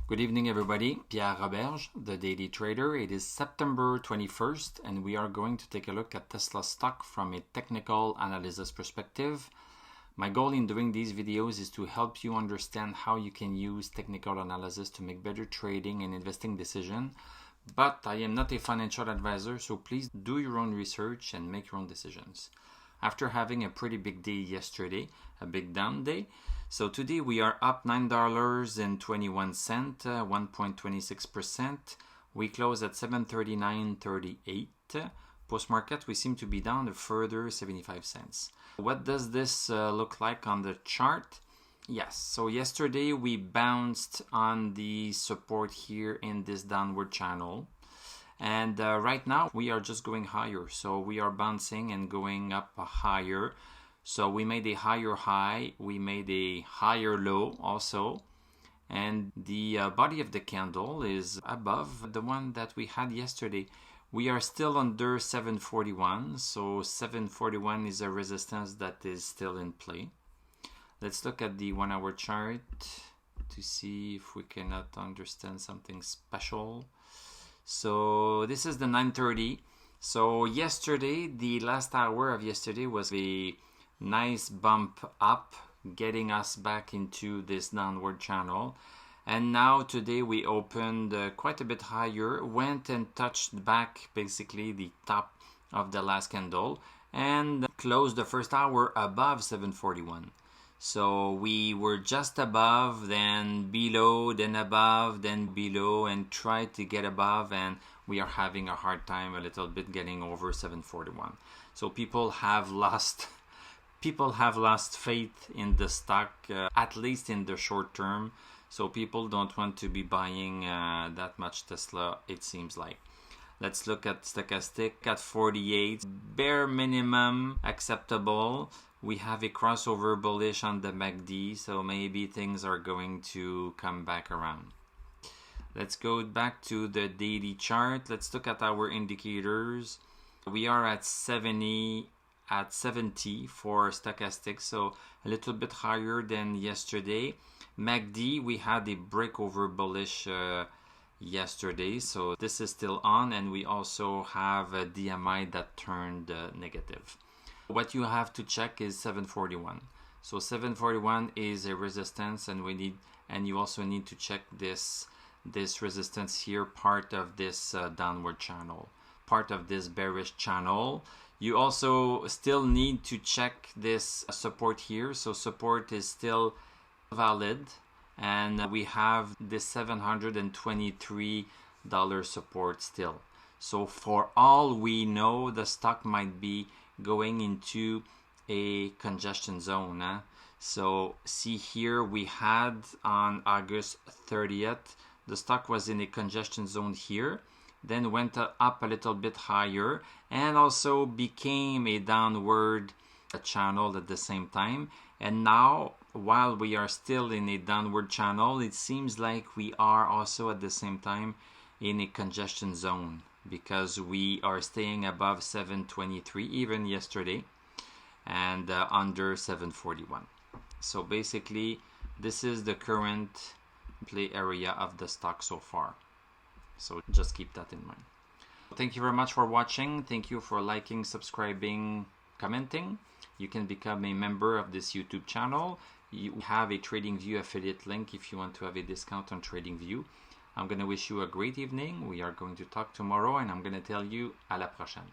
Good evening, everybody. Pierre Roberge, the Daily Trader. It is September 21st, and we are going to take a look at Tesla stock from a technical analysis perspective. My goal in doing these videos is to help you understand how you can use technical analysis to make better trading and investing decisions. But I am not a financial advisor, so please do your own research and make your own decisions. After having a pretty big day yesterday, a big down day, so today we are up $9.21, 1.26%. We close at 739.38. Post-market, we seem to be down a further 75 cents. What does this look like on the chart? Yes, so yesterday we bounced on the support here in this downward channel. And right now we are just going higher. So we are bouncing and going up higher. So we made a higher high, we made a higher low also, and the body of the candle is above the one that we had yesterday. We are still under 741, so 741 is a resistance that is still in play. Let's look at the 1 hour chart to see if we cannot understand something special. So this is the 9:30. So yesterday, the last hour of yesterday was a nice bump up, getting us back into this downward channel. And now today we opened quite a bit higher, went and touched back basically the top of the last candle and closed the first hour above 741. So we were just above, then below, then above, then below, and tried to get above, and we are having a hard time a little bit getting over 741. So people have lost faith in the stock, at least in the short term. So people don't want to be buying that much Tesla, it seems like. Let's look at stochastic at 48, bare minimum acceptable. We have a crossover bullish on the MACD, so maybe things are going to come back around. Let's go back to the daily chart. Let's look at our indicators. We are at 70 for stochastic, so a little bit higher than yesterday. MACD, we had a breakover bullish yesterday, so this is still on, and we also have a DMI that turned negative. What you have to check is 741. So 741 is a resistance, and you also need to check this resistance here, part of this downward channel, part of this bearish channel. You also still need to check this support here. So support is still valid, and we have this $723 support still. So for all we know, the stock might be going into a congestion zone. So see here, we had on August 30th, the stock was in a congestion zone here, then went up a little bit higher, and also became a downward channel at the same time. And now, while we are still in a downward channel, it seems like we are also at the same time in a congestion zone, because we are staying above 723 even yesterday, and under 741. So basically, this is the current play area of the stock so far. So just keep that in mind. Thank you very much for watching. Thank you for liking, subscribing, commenting. You can become a member of this YouTube channel. You have a TradingView affiliate link if you want to have a discount on TradingView. I'm going to wish you a great evening. We are going to talk tomorrow, and I'm going to tell you à la prochaine.